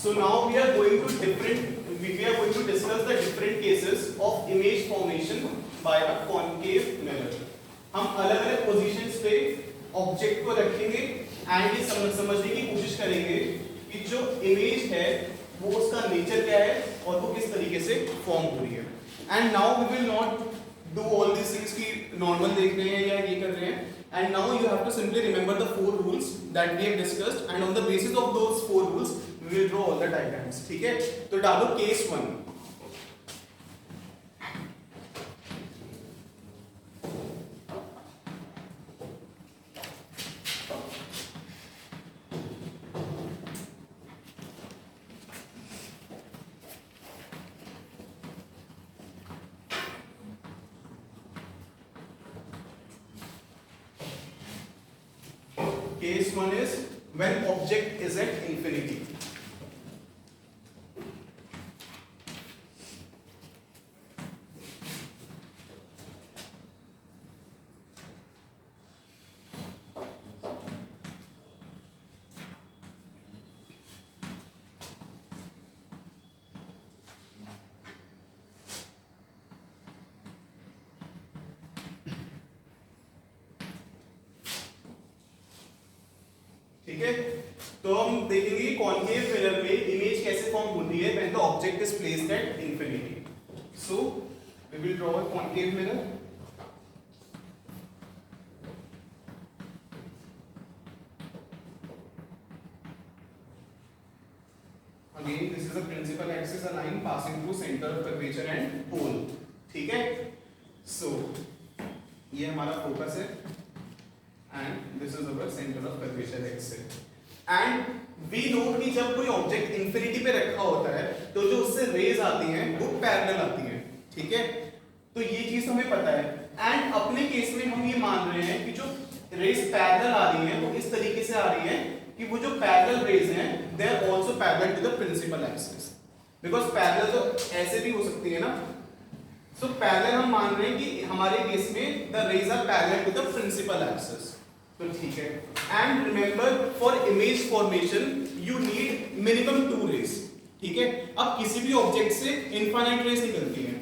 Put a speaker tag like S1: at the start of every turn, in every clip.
S1: So now we are going to discuss the different cases of image formation by a concave mirror. हम अलग अलग positions पे object को रखेंगे and ये समझने की कोशिश करेंगे कि जो इमेज है वो उसका नेचर क्या है और वो किस तरीके से फॉर्म हो रही है. And now we will not do all this things कि नॉर्मल देख रहे हैं या ये कर रहे हैं. And now you have to simply remember the 4 rules that we have discussed, and on the basis of those 4 rules we will draw all the diagrams. ठीक है, तो डालो case 1. Case 1 is when object is at infinity. ठीक है, तो हम देखेंगे concave mirror में इमेज कैसे फॉर्म होती है when the object is placed at infinity. So we will draw a concave mirror. Again this is a principal axis, a line passing through centre of curvature and pole. ठीक है, सो ये हमारा focus है and this is our center of curvature axis. and we know कि जब कोई object infinity पे रखा होता है तो जो उससे रेज आती हैं वो पैरेलल आती हैं. ठीक है, तो ये चीज हमें पता है. एंड अपने केस में हम ये मान रहे हैं कि जो रेज पैरेलल आ रही हैं वो इस तरीके से आ रही हैं कि वो जो पैरेलल रेज हैं they are also parallel to the principal axis. Because parallel तो ऐसे भी हो सकती है ना. सो पैरेलल हम मान रहे हैं कि हमारे केस में the rays are parallel to the principal axis. तो ठीक है, and remember for image formation you need minimum 2 rays. ठीक है, अब किसी भी ऑब्जेक्ट से इनफाइनाइट रेज निकलती हैं,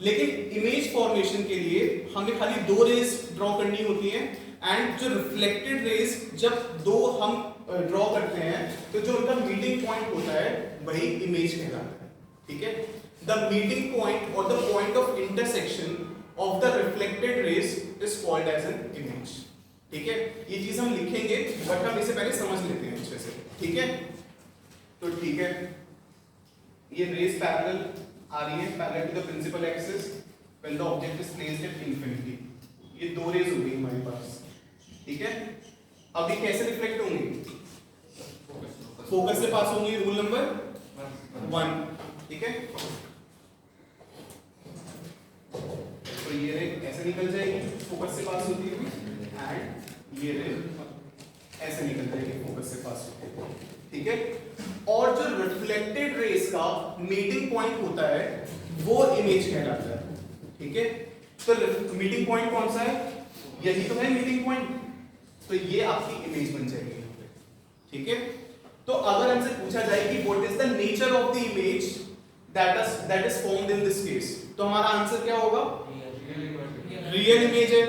S1: लेकिन इमेज फॉर्मेशन के लिए हमें खाली 2 रेज ड्रॉ करनी होती हैं. एंड जो रिफ्लेक्टेड रेज जब 2 हम ड्रॉ करते हैं तो जो उनका मीटिंग पॉइंट होता है वही इमेज कहलाता है. ठीक है, द मीटिंग पॉइंट और the point of intersection of the reflected rays is called as an image. ठीक है, ये चीज हम लिखेंगे बट हम इसे पहले समझ लेते हैं अच्छे से. ठीक है, तो ठीक है, ये रेज पैरेलल आ रही है parallel to the principal axis when the object is placed at infinity. ये 2 रेज हो गई हमारे पास. ठीक है, अब ये कैसे रिफ्लेक्ट होंगी? फोकस से पास होंगी, रूल नंबर 1. ठीक है, तो ये रे ऐसे निकल जाएगी फोकस से पास होती हुई एंड ये रे ऐसे निकल जाएगी फोकस से पास होते. ठीक है, और जो रिफ्लेक्टेड रेज का मीटिंग पॉइंट होता है वो इमेज कहलाता है. ठीक है, तो मीटिंग पॉइंट कौन सा है? यही तो है मीटिंग पॉइंट. तो ये आपकी इमेज बन जाएगी यहाँ पे. ठीक है, तो अगर हमसे पूछा जाए कि what is the nature of the image that is formed in this case, तो हमारा आंसर क्या होगा? रियल इमेज है.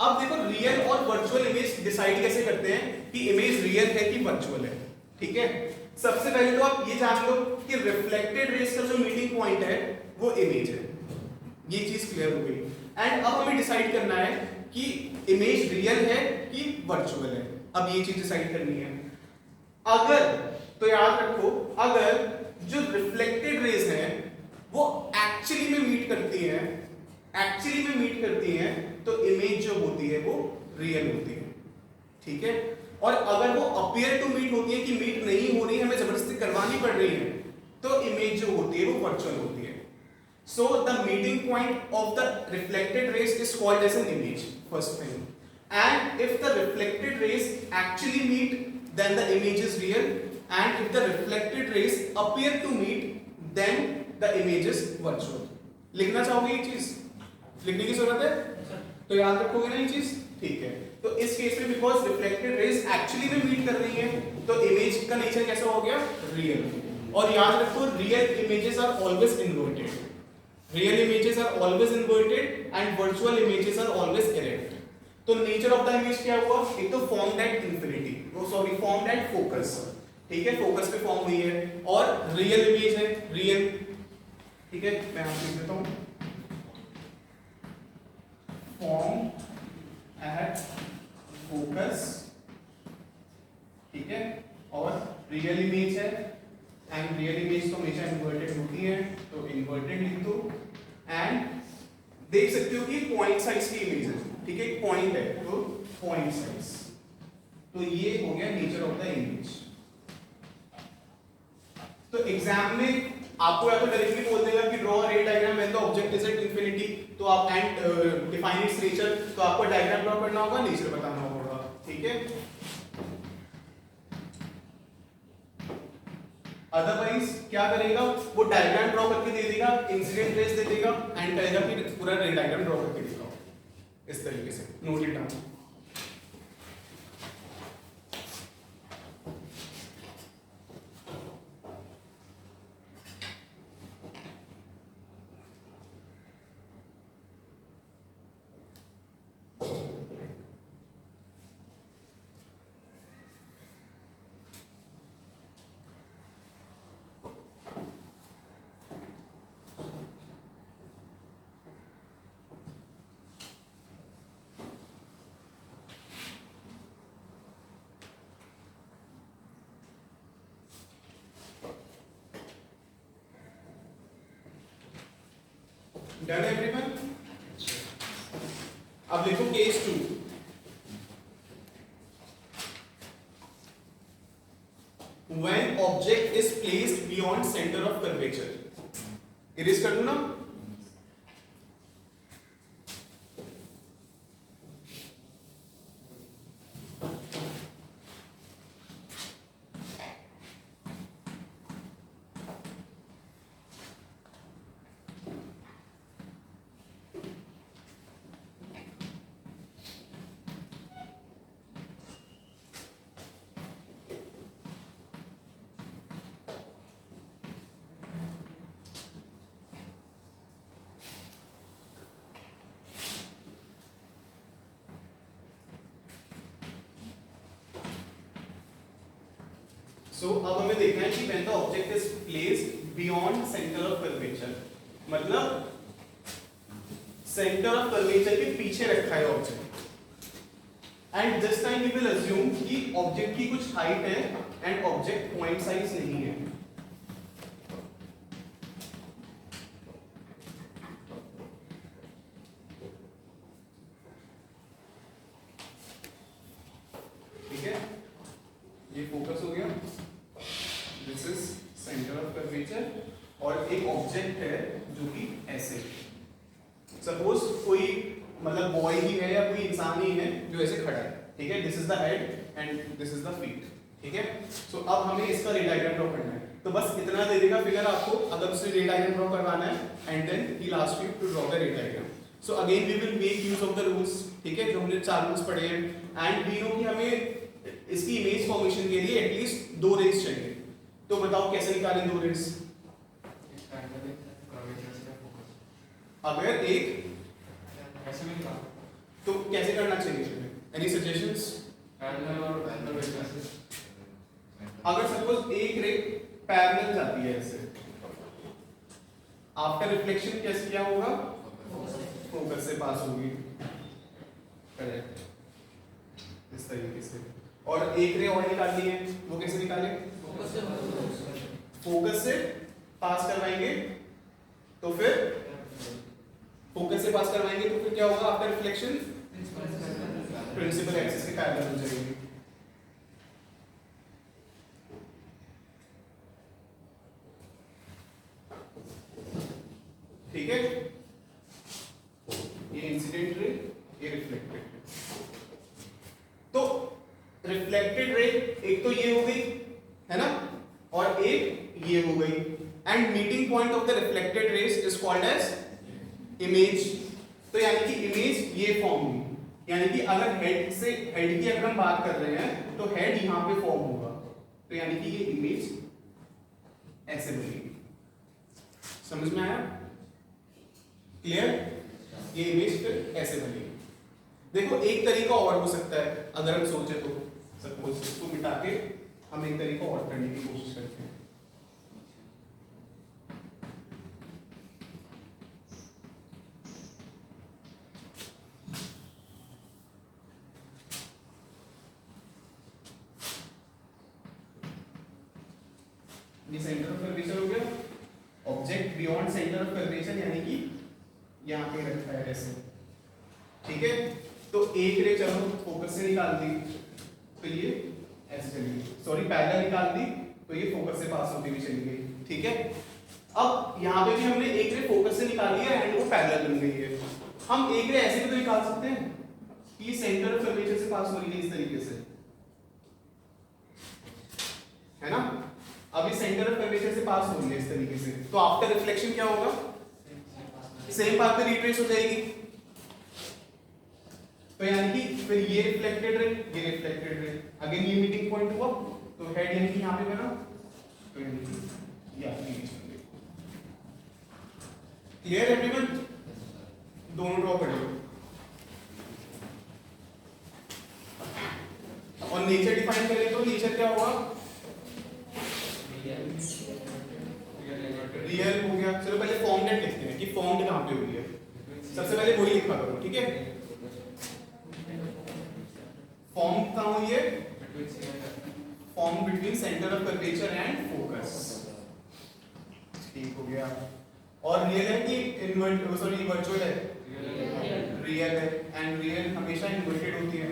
S1: अब देखो, रियल और वर्चुअल इमेज डिसाइड कैसे करते हैं कि इमेज रियल है कि वर्चुअल है. ठीक है, सबसे पहले तो आप ये जान लो कि रिफ्लेक्टेड रेज का जो मीटिंग पॉइंट है वो इमेज है. ये चीज क्लियर हो गई. एंड अब हमें डिसाइड करना है कि इमेज रियल है कि वर्चुअल है. अब ये चीज डिसाइड करनी है. अगर तो याद रखो, अगर जो रिफ्लेक्टेड रेज हैं वो एक्चुअली में मीट करती हैं तो इमेज जो होती है वो रियल होती है. ठीक है, और अगर वो अपीयर टू मीट होती है कि मीट नहीं हो रही है, हमें जबरदस्ती करवानी पड़ रही है, तो इमेज जो होती है वो वर्चुअल होती है. So the meeting point of the reflected rays is called as an image, first thing. And if the reflected rays actually meet then the image is real, and if the reflected rays appear to meet then the image is virtual. लिखना चाहोगे ये चीज? लिखने की जरूरत है? तो याद रखोगे ना ये चीज? ठीक है, तो इस केस में बिकॉज रिफ्लेक्टेड रेज एक्चुअली में मीट कर रही है तो इमेज का नेचर कैसा हो गया? रियल. और याद रखो real images are always inverted, real images are always inverted and virtual images are always erect. तो नेचर ऑफ द इमेज क्या हुआ, एक तो फॉर्म्ड एट इंफिनिटी, वो सॉरी फॉर्म्ड एट फोकस, ठीक है, फोकस पे फॉर्म हुई है, और रियल इमेज है, रियल, ठीक है, मैं आपको लिख देता हूं, फॉर्म एट फोकस, ठीक है, और रियल इमेज है, एंड रियल इमेज तो हमेशा इन्वर्टेड होती है, तो इन्वर्टेड लिख दो, एंड देख सकते हो कि पॉइंट साइज की इमेज है, ठीक है, पॉइंट है तो पॉइंट साइज, तो ये हो गया नेचर ऑफ द इमेज। तो एग्जाम में आपको या तो डायरेक्टली बोल देगा कि ड्रॉ रे diagram when the object is at infinity, तो आप एंड डिफाइन इट्स नेचर, तो आपको डायग्राम ड्रॉ करना होगा, नेचर बताना होगा, ठीक है। अदरवाइज क्या करेगा, वो डायग्राम ड्रॉ करके दे देगा, इंसिडेंट रेस दे देगा एंड कहेगा कि पूरा रे डायग्राम ड्रॉ करके दिखाओ, इस तरीके से note it down. Done everyone? अब देखो case 2, when object is placed beyond centre of curvature, erase कर दूं ना, सो अब हमें देखना है कि when the object is placed beyond centre of curvature, मतलब सेंटर ऑफ कर्वेचर के पीछे रखा है object, and this time we will assume कि ऑब्जेक्ट की कुछ हाइट है एंड ऑब्जेक्ट पॉइंट साइज नहीं है, ठीक है, ये फोकस हो गया, this is centre of curvature, और एक ऑब्जेक्ट है जो कि ऐसे, सपोज कोई मतलब बॉय ही है या कोई इंसान ही है जो ऐसे खड़ा है, ठीक है, this is the head and this is the feet, ठीक है। सो अब हमें इसका रे डायग्राम ड्रॉ करना है, तो बस इतना दे देगा फिगर आपको, अगर उसे रे डायग्राम ड्रॉ करवाना है, and then he will ask you to draw the ray diagram. So again we will make use of the rules, ठीक है, जो हमने 4 रूल्स पढ़े हैं, एंड वी नो कि हमें इसकी इमेज फॉर्मेशन के लिए एटलीस्ट 2 रेस चाहिए, तो बताओ कैसे निकालें 2 रेस, अगर एक
S2: ऐसे में निकाल,
S1: तो कैसे करना चाहिए, एनी सजेशंस?
S2: पैरेलल और परपेंडिकुलर,
S1: अगर सपोज एक रे पैरेलल जाती है ऐसे, आफ्टर रिफ्लेक्शन कैसे क्या होगा, फोकस से पास होगी, करेक्ट, इस तरीके से, और एक रे और निकालनी है, वो कैसे निकालें, फोकस से पास करवाएंगे, तो फिर फोकस से पास करवाएंगे तो फिर क्या होगा, आफ्टर रिफ्लेक्शन प्रिंसिपल एक्सिस के पैरेलल हो जाएगी, ठीक है, ये इंसिडेंट रे, ये रिफ्लेक्टेड रे। तो रिफ्लेक्टेड रे एक तो ये हो गई है ना, और एक ये हो गई, and meeting point of the reflected rays is called as image. तो यानी कि इमेज ये फॉर्म हुई, यानी कि अगर हेड की अगर हम बात कर रहे हैं तो हेड यहां पे फॉर्म होगा, तो यानी कि ये इमेज ऐसे बनेगी। समझ में आया? क्लियर? ये इमेज फिर ऐसे बनेगी। देखो एक तरीका और हो सकता है, अगर हम सोचे तो सपोज इसको मिटा के हम एक तरीका और करने की कोशिश करते हैं। ये सेंटर ऑफ कर्वेचर हो गया। Object beyond centre of curvature यानी कि यहाँ पे रखा है ऐसे, ठीक है। तो एक रे चलो फोकस से निकाल दी तो ये ऐसे चली गई, सॉरी पैरेलल निकाल दी तो ये फोकस से पास होती हुई चली गई, ठीक है। अब यहाँ पे भी हमने एक रे फोकस से निकाली है एंड वो पैरेलल बन गई है। हम एक रे ऐसे भी तो निकाल सकते हैं कि सेंटर ऑफ कर्वेचर से पास हो रही है इस तरीके से, है ना। अभी सेंटर ऑफ कर्वेचर से पास हो रही है इस तरीके से, तो आफ्टर रिफ्लेक्शन क्या होगा? सेम पाथ पे रिट्रेस हो जाएगी। तो यानी कि फिर ये रिफ्लेक्टेड रे, ये रिफ्लेक्टेड रे, अगेन ये मीटिंग पॉइंट हुआ, तो हेड यानी कि यहाँ पे बना, तो यानी कि या इमेज बन गई। Clear everyone? दोनों ड्रॉ करें। और नेचर डिफाइन करें तो नेचर क्या होगा? रियल हो गया। चलो पहले फॉर्मड लिखते हैं कि फॉर्मड कहाँ पे हुई है, सबसे पहले वही लिखा करो, ठीक है। फॉर्म कहाँ हुई है? Form between centre of curvature and focus, ठीक हो गया। और रियल है कि इनवर्ट, सॉरी वर्चुअल है? रियल है, एंड रियल हमेशा इन्वर्टेड होती है।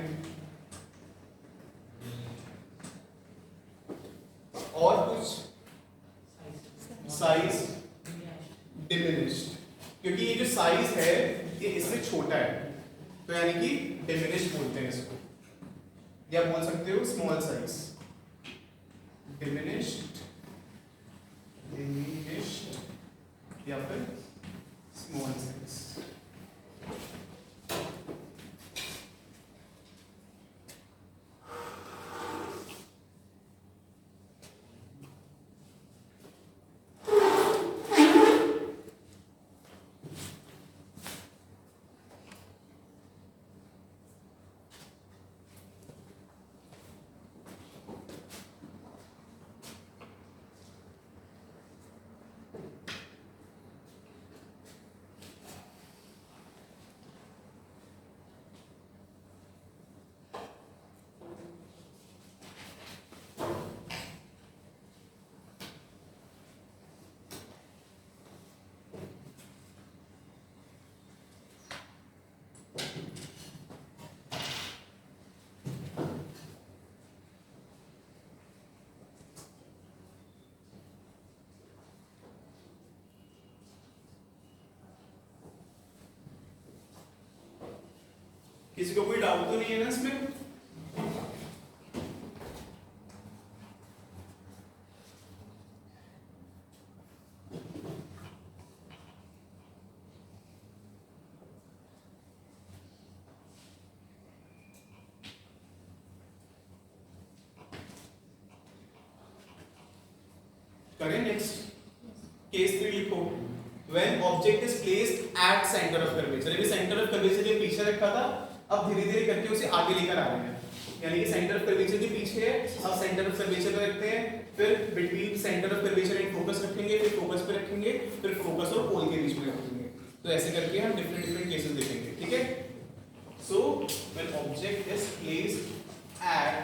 S1: और कुछ साइज डिमिनिश्ड, क्योंकि ये जो साइज है ये इससे छोटा है, तो यानी कि डिमिनिश्ड बोलते हैं इसको, या बोल सकते हो स्मॉल साइज, डिमिनिश्ड, डिमिनिश्ड या फिर स्मॉल साइज। किसी को कोई डाउट तो नहीं है ना इसमें? करें नेक्स्ट केस 3 लिखो। When object is placed at centre of curvature, अभी सेंटर ऑफ कर्वेचर के पीछे रखा था, अब धीरे धीरे करके उसे आगे लेकर आ रहे हैं, यानी कि सेंटर ऑफ कर्वेचर के पीछे है, अब सेंटर ऑफ कर्वेचर पे रखते हैं, फिर between centre of curvature and focus रखेंगे, फिर फोकस पे रखेंगे, फिर फोकस और पोल के बीच में रखेंगे। तो ऐसे करके हम डिफरेंट डिफरेंट केसेस देखेंगे, ठीक है। So when object is placed at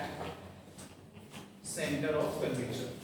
S1: centre of curvature,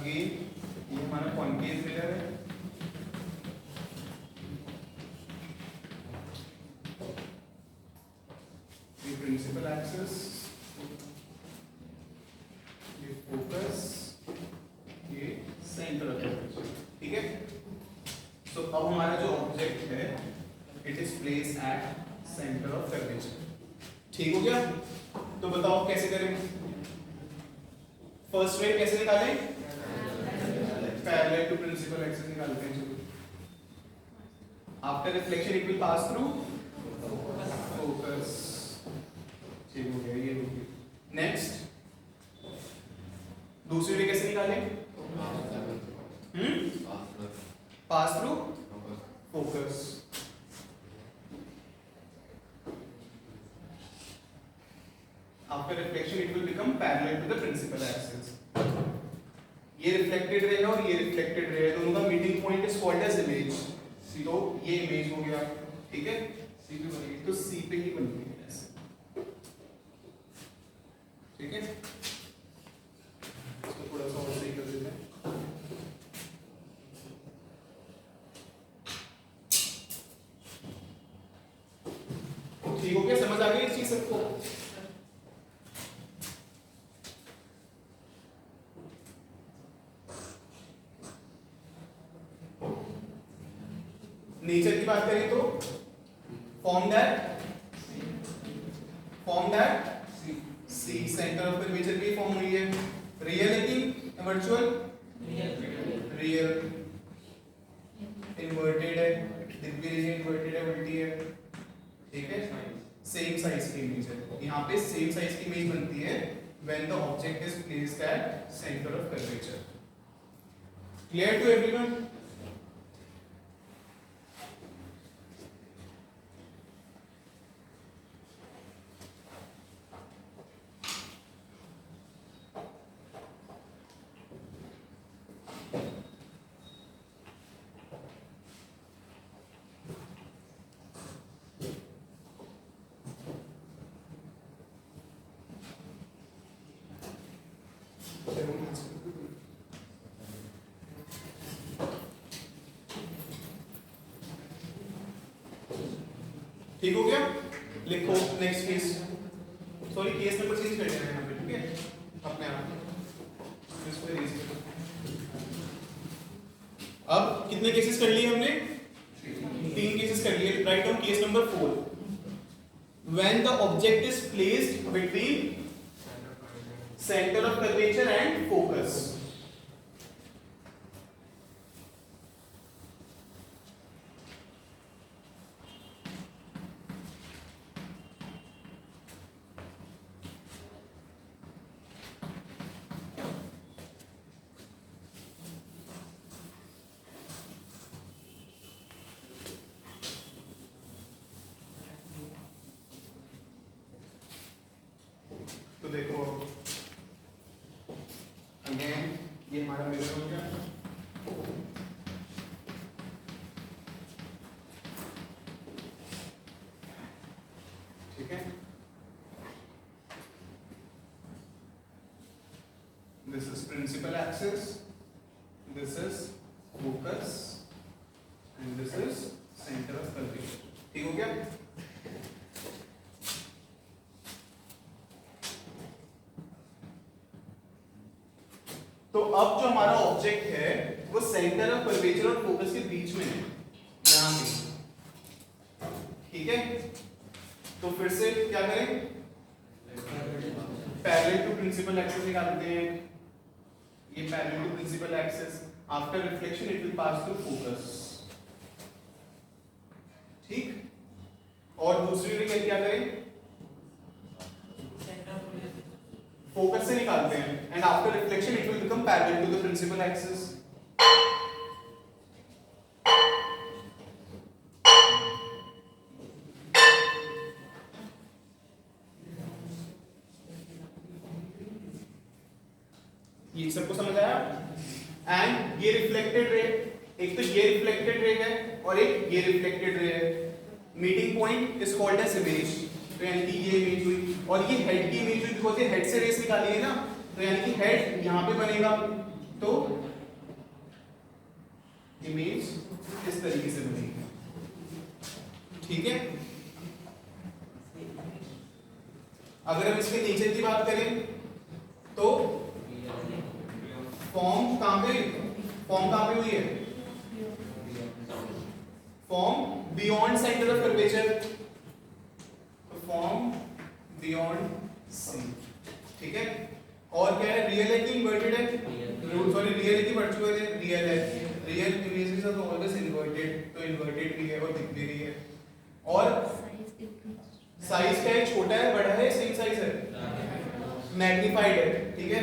S1: ये हमारा कॉन्केव मिरर है, ये प्रिंसिपल एक्सिस, ये फोकस, ऑब्जेक्ट है it is place at centre of curvature. ठीक हो गया? तो बताओ कैसे करें? फर्स्ट वे कैसे निकालें? पैरेलल टू प्रिंसिपल एक्सिस निकालते हैं। After reflection it will pass through focus. ठीक हो गया, ये हो गया। नेक्स्ट दूसरी वे कैसे निकालें? Pass through focus. After reflection it will become parallel to the principal axis. ये रिफ्लेक्टेड रे है और ये रिफ्लेक्टेड रे है, दोनों का meeting point is called as image. तो ये इमेज हो गया, ठीक है? सी पे बनेगी तो सी पे ही बनेगी ऐसे, ठीक है? इसको थोड़ा सा और सही कर देते हैं। ठीक हो गया? समझ आ गई इस चीज सबको? नेचर की बात करें तो formed at C centre of curvature की फॉर्म हुई है। रियल है कि वर्चुअल? रियल। इन्वर्टेड है, दिग्विजय इन्वर्टेड है, उल्टी है, ठीक है? सेम साइज की इमेज है। यहाँ पे सेम साइज की इमेज बनती है when the object is placed at centre of curvature. Clear to everyone? ठीक हो गया? लिखो next case. Sorry, case number change कर देना है यहाँ पे, ठीक है? अपने आप इसको इरेज कर दो। अब कितने केसेस कर लिए हमने? 3 केसेस कर लिए। Write down case number 4। When the object is placed between centre of curvature and focus. तो देखो अगेन ये हमारा मिरर हो गया, ठीक है? This is principal axis, this is focus and this is centre of curvature. ठीक हो गया? तो अब जो हमारा ऑब्जेक्ट है वो सेंटर ऑफ कर्वेचर और फोकस के बीच में है, यहां पे, ठीक है? तो फिर से क्या करें? पैरेलल टू प्रिंसिपल एक्सिस निकालते हैं। ये parallel to principal axis, after reflection it will pass through focus, ठीक? और दूसरी वे क्या करें? फोकस से निकालते हैं and after reflection it will become parallel to the principal axis. ये सबको समझ आया? एंड ये रिफ्लेक्टेड रे, एक तो ये रिफ्लेक्टेड रे है और एक ये रिफ्लेक्टेड रे है। Meeting point is called as image. तो यानी कि ये इमेज हुई और ये हेड की इमेज हुई, बिकॉज़ ये हेड से रेस निकाली है ना, तो यानी कि हेड यहां पे बनेगा, तो इमेज इस तरीके से बनेगी, ठीक है? अगर हम इसके नीचे की बात करें तो फॉर्म कहां पे हुई है? Formed beyond centre of curvature, formed beyond C, ठीक है। और क्या है, रियल है कि इन्वर्टेड है, सॉरी रियल है कि वर्चुअल है, रियल है, real images are always inverted, तो इन्वर्टेड भी है और दिख भी रही है। और साइज क्या है, छोटा है बड़ा है सेम साइज है, मैग्नीफाइड है, ठीक है,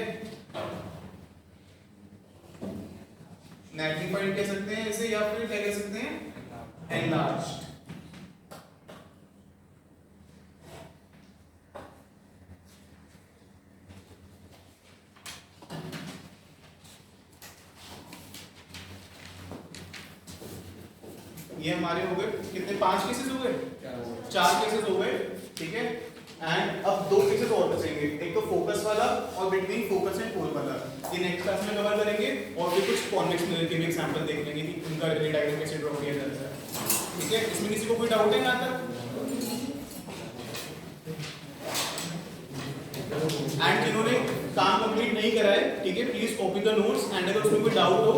S1: मैग्नीफाइड कह सकते हैं इसे, या फिर क्या कह सकते हैं, एनलार्ज्ड। ये हमारे हो गए कितने, 5 केसेस हो गए, 4 केसेस हो गए, ठीक है। एंड अब 2 केसेस और बचेंगे, एक तो फोकस वाला और बिटवीन फोकस एंड पोल वाला, ये नेक्स्ट क्लास में कवर करेंगे। और फिर कुछ कॉन्वेक्स मिरर के भी एग्जांपल देख लेंगे कि उनका रे डायग्राम कैसे ड्रॉ किया जाता है, ठीक है। इसमें किसी को कोई डाउट है यहाँ तक? एंड जिन्होंने काम कंप्लीट नहीं करा है, ठीक है, please copy the notes, and अगर उसमें कोई डाउट हो